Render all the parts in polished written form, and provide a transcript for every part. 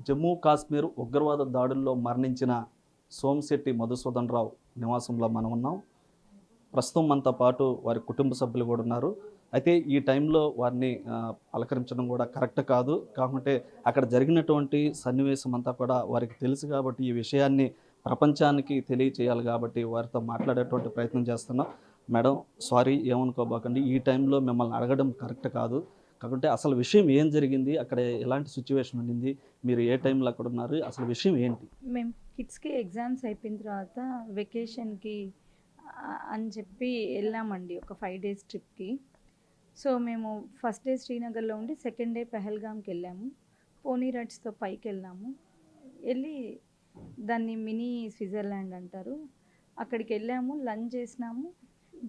జమ్మూ కాశ్మీర్ ఉగ్రవాద దాడుల్లో మరణించిన సోమిశెట్టి మధుసూదన్ రావు నివాసంలో మనం ఉన్నాం. ప్రస్తుతం మనతో పాటు వారి కుటుంబ సభ్యులు కూడా ఉన్నారు. అయితే ఈ టైంలో వారిని పలకరించడం కూడా కరెక్ట్ కాదు. కాకుంటే అక్కడ జరిగినటువంటి సన్నివేశం అంతా కూడా వారికి తెలుసు కాబట్టి ఈ విషయాన్ని ప్రపంచానికి తెలియచేయాలి కాబట్టి వారితో మాట్లాడేటువంటి ప్రయత్నం చేస్తున్నాం. మేడం, సారీ, ఏమనుకోబాకండి. ఈ టైంలో మిమ్మల్ని అడగడం కరెక్ట్ కాదు. కాకుంటే అసలు విషయం ఏం జరిగింది, అక్కడ ఎలాంటి సిచ్యువేషన్ ఉండింది, మీరు ఏ టైంలో అక్కడ ఉన్నారు, అసలు విషయం ఏంటి? మేము కిడ్స్కి ఎగ్జామ్స్ అయిపోయిన తర్వాత వెకేషన్కి అని చెప్పి వెళ్ళామండి, ఒక 5 days ట్రిప్కి. సో మేము ఫస్ట్ డే శ్రీనగర్లో ఉండి సెకండ్ డే పెహల్గామ్కి వెళ్ళాము. పోనీ రైడ్స్తో పైకి వెళ్ళాము. వెళ్ళి దాన్ని మినీ స్విట్జర్లాండ్ అంటారు. అక్కడికి వెళ్ళాము, లంచ్ చేసినాము.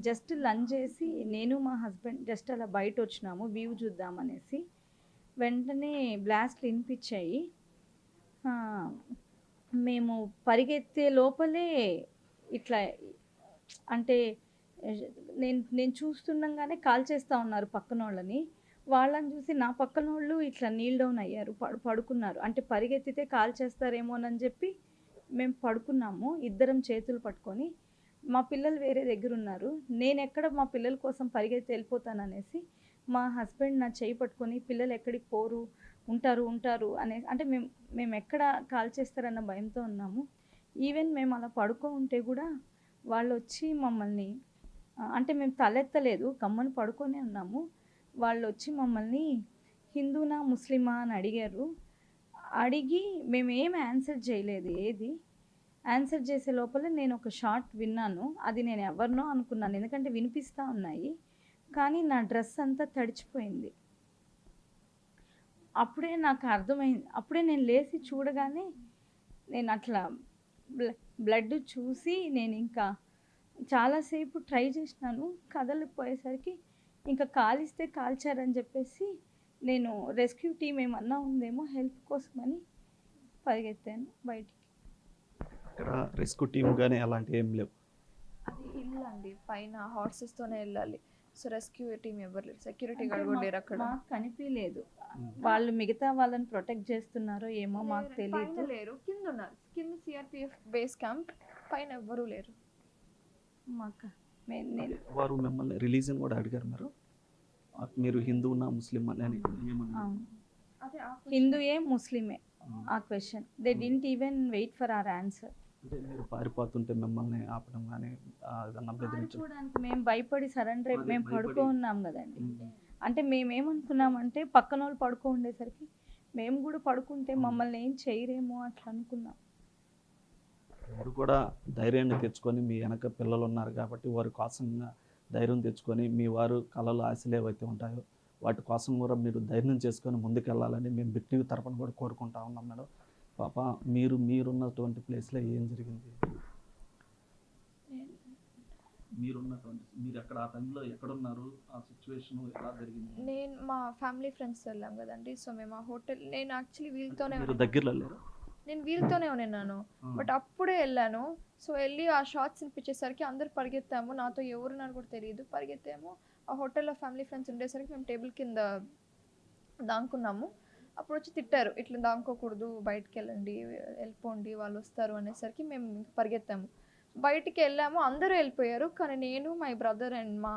జస్ట్ లంచ్ చేసి నేను మా హస్బెండ్ జస్ట్ అలా బయట వచ్చినాము వ్యూ చూద్దామనేసి. వెంటనే బ్లాస్ట్లు వినిపించాయి. మేము పరిగెత్తే లోపలే ఇట్లా అంటే నేను చూస్తుండగానే కాల్ చేస్తూ ఉన్నారు పక్కన వాళ్ళని. వాళ్ళని చూసి నా పక్కన వాళ్ళు ఇట్లా నీల్ డౌన్ అయ్యారు, పడుకున్నారు. అంటే పరిగెత్తితే కాల్ చేస్తారేమోనని చెప్పి మేము పడుకున్నాము ఇద్దరం చేతులు పట్టుకొని. మా పిల్లలు వేరే దగ్గర ఉన్నారు. నేను ఎక్కడ మా పిల్లల కోసం పరిగెత్తి వెళ్ళిపోతాననేసి మా హస్బెండ్ నా చేయి పట్టుకొని పిల్లలు ఎక్కడికి పోరు, ఉంటారు అంటే మేము ఎక్కడ కాల్ చేస్తారన్న భయంతో ఉన్నాము. ఈవెన్ మేము అలా పడుకో ఉంటే కూడా వాళ్ళు వచ్చి మమ్మల్ని అంటే మేము తలెత్తలేదు, గమ్మని పడుకొనే ఉన్నాము. వాళ్ళు వచ్చి మమ్మల్ని హిందూనా ముస్లిమా అని అడిగారు. అడిగి మేమేం ఆన్సర్ చేయలేదు. ఆన్సర్ చేసే లోపల నేను ఒక షార్ట్ విన్నాను. అది నేను ఎవరినో అనుకున్నాను, ఎందుకంటే వినిపిస్తూ ఉన్నాయి. కానీ నా డ్రెస్ అంతా తడిచిపోయింది. అప్పుడే నాకు అర్థమైంది. అప్పుడే నేను లేచి చూడగానే నేను అట్లా బ్లడ్ చూసి నేను ఇంకా చాలాసేపు ట్రై చేసినాను. కదలిపోయేసరికి ఇంకా కాలిస్తే కాల్చారని చెప్పేసి నేను రెస్క్యూ టీం ఏమన్నా ఉందేమో హెల్ప్ కోసమని పరిగెత్తాను బయటికి. అక్కడ రెస్క్యూ టీం కానీ అలాంటి ఏం లేవు. అది హిల్ అండి, పైన హార్సెస్తోనే వెళ్ళాలి. సో రెస్క్యూ టీం ఎవరు లేరు, సెక్యూరిటీ గార్డ్ కూడా లేరు అక్కడ. మాకు కనిపించలేదు. వాళ్ళు మిగతా వాళ్ళని ప్రొటెక్ట్ చేస్తున్నారో ఏమో మాకు తెలియదు. లేరు, కింద ఉన్నారు. కింద సిఆర్పిఎఫ్ బేస్ క్యాంప్, పైన ఎవ్వరూ లేరు. మాకు వారు మిమ్మల్ని రిలీజన్ కూడా అడిగారు, మీరు హిందువునా ముస్లిం అని. హిందూయే ముస్లిమే ఆ question. They didn't even wait for our answer. అంటే మీరు పారిపోతుంటే మిమ్మల్ని ఆపడం కానీ చూడడానికి మేము భయపడి సరెండర్ అయిపోయి మేము పడుకో ఉన్నాం కదండి. అంటే మేమేమనుకున్నామంటే పక్కన వాళ్ళు పడుకో ఉండేసరికి మేము కూడా పడుకుంటే మమ్మల్ని ఏం చేయరేమో అట్లా అనుకున్నాం. మీరు కూడా ధైర్యాన్ని తెచ్చుకొని, మీ వెనక పిల్లలు ఉన్నారు కాబట్టి వారి కోసంగా ధైర్యం తెచ్చుకొని, మీ వారు కళలు ఆశలు ఏవైతే ఉంటాయో వాటి కోసం కూడా మీరు ధైర్యం చేసుకొని ముందుకెళ్ళాలని మేము బిట్టివి తరపున కూడా కోరుకుంటా ఉన్నాం. మేడం, పాప, మీరున్నటువంటి ప్లేస్లో ఏం జరిగింది? మీరు అక్కడ ఆ టైంలో ఎక్కడున్నారు, ఆ సిచ్యువేషన్ ఎలా జరిగింది? నేను మా ఫ్యామిలీ ఫ్రెండ్స్ వెళ్ళాం కదండి. సో మేము ఆ హోటల్, నేను యాక్చువల్లీ వీళ్ళతోనే దగ్గరలో లేరు, నేను వీళ్ళతోనే ఉన్నాను. బట్ అప్పుడే వెళ్ళాను. సో వెళ్ళి ఆ షార్ట్స్ వినిపించేసరికి అందరు పరిగెత్తాము. నాతో ఎవరున్నారు కూడా తెలియదు. పరిగెత్తాము. ఆ హోటల్లో ఫ్యామిలీ ఫ్రెండ్స్ ఉండేసరికి మేము టేబుల్ కింద దాంకున్నాము. అప్పుడు వచ్చి తిట్టారు, ఇట్లా దాంకోకూడదు, బయటికి వెళ్ళండి, వెళ్ళిపోండి, వాళ్ళు వస్తారు అనేసరికి మేము ఇంకా పరిగెత్తాము. బయటికి వెళ్ళాము, అందరూ వెళ్ళిపోయారు. కానీ నేను, మై బ్రదర్ అండ్ మా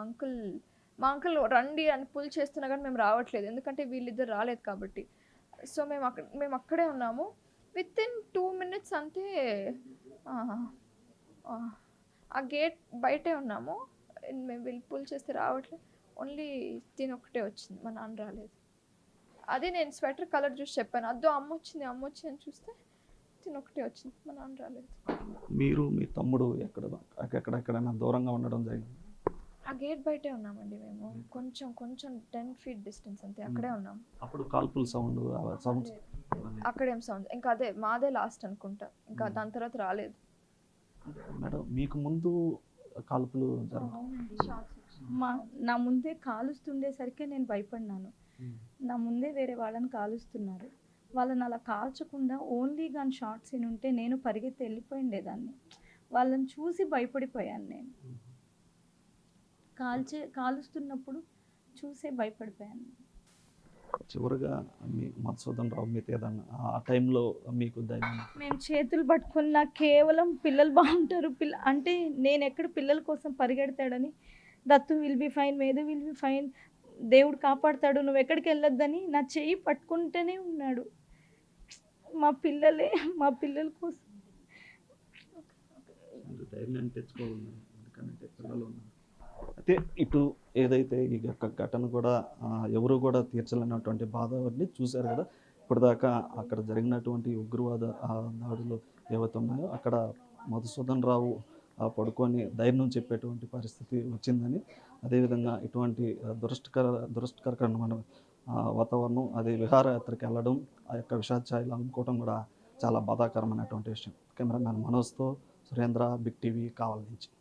అంకుల్ రండి అని పుల్ చేస్తున్నా కానీ మేము రావట్లేదు, ఎందుకంటే వీళ్ళిద్దరు రాలేదు కాబట్టి. సో మేము అక్కడే ఉన్నాము. విత్ ఇన్ 2 minutes అంతే ఆ గేట్ బయటే ఉన్నాము. మేము వీళ్ళు పుల్ చేస్తే రావట్లేదు. ఓన్లీ తిని ఒక్కటే వచ్చింది, మా నాన్న రాలేదు. అదే నేను స్వెటర్ కలర్ చూసి చెప్పాను, అద్దో అమ్మ వచ్చింది అని చూస్తే తిని ఒకటే వచ్చింది, మా నాన్న రాలేదు. మీరు మీ తమ్ముడు ఎక్కడెక్కడైనా దూరంగా ఉండడం జరిగింది? ఆ గేట్ బయటే ఉన్నామండి మేము. కొంచెం 10 feet డిస్టెన్స్ అంతే, అక్కడే ఉన్నాం. అప్పుడు కాల్పుల్ సౌండ్ అక్కడేం సౌండ్, ఇంకా అదే మాదే లాస్ట్ అనుకుంటా, ఇంకా దాని తర్వాత రాలేదు. మేడం, మీకు ముందు కాల్పులు నా ముందే కాలుస్తుండేసరికి నేను భయపడినాను. నా ముందే వేరే వాళ్ళని కాలుస్తున్నారు. వాళ్ళని అలా కాల్చకుండా ఓన్లీ గన్ షాట్స్ ఉంటే నేను పరిగెత్తి వెళ్ళిపోయిండేదాన్ని. వాళ్ళని చూసి భయపడిపోయాను. నేను కాలుస్తున్నప్పుడు చూసే భయపడిపోయాను. చివరిగా మీ మధుసూదన్ రావు మీతో ఏదన్నా ఆ టైంలో మీకు ధైర్యం మేము చేతులు పట్టుకుని నాకు కేవలం పిల్లలు బాగుంటారు అంటే నేను ఎక్కడ పిల్లల కోసం పరిగెడతాడని, Dattu will be fine, Medhu will be fine, దేవుడు కాపాడుతాడు, నువ్వు ఎక్కడికి వెళ్ళొద్దని నా చెయ్యి పట్టుకుంటూనే ఉన్నాడు. మా పిల్లల కోసం. మీరు ధైర్యాన్ని తెచ్చుకోవాలి, ఎందుకంటే పిల్లలు ఉన్నారు. అయితే ఇటు ఏదైతే ఈ యొక్క ఘటన కూడా ఎవరు కూడా తీర్చలేనటువంటి బాధని చూశారు కదా. ఇప్పటిదాకా అక్కడ జరిగినటువంటి ఉగ్రవాద దాడులు ఏవైతే ఉన్నాయో అక్కడ మధుసూదన్ రావు పడుకొని ధైర్యం చెప్పేటువంటి పరిస్థితి వచ్చిందని, అదేవిధంగా ఇటువంటి దురదృష్టకరమైన వాతావరణం, అది విహారయాత్రకి వెళ్ళడం, ఆ యొక్క విషాదఛాయలు అనుకోవడం కూడా చాలా బాధాకరమైనటువంటి విషయం. కెమెరామ్యాన్ మనోజ్తో సురేంద్ర, బిగ్ టీవీ, కావలి నుంచి.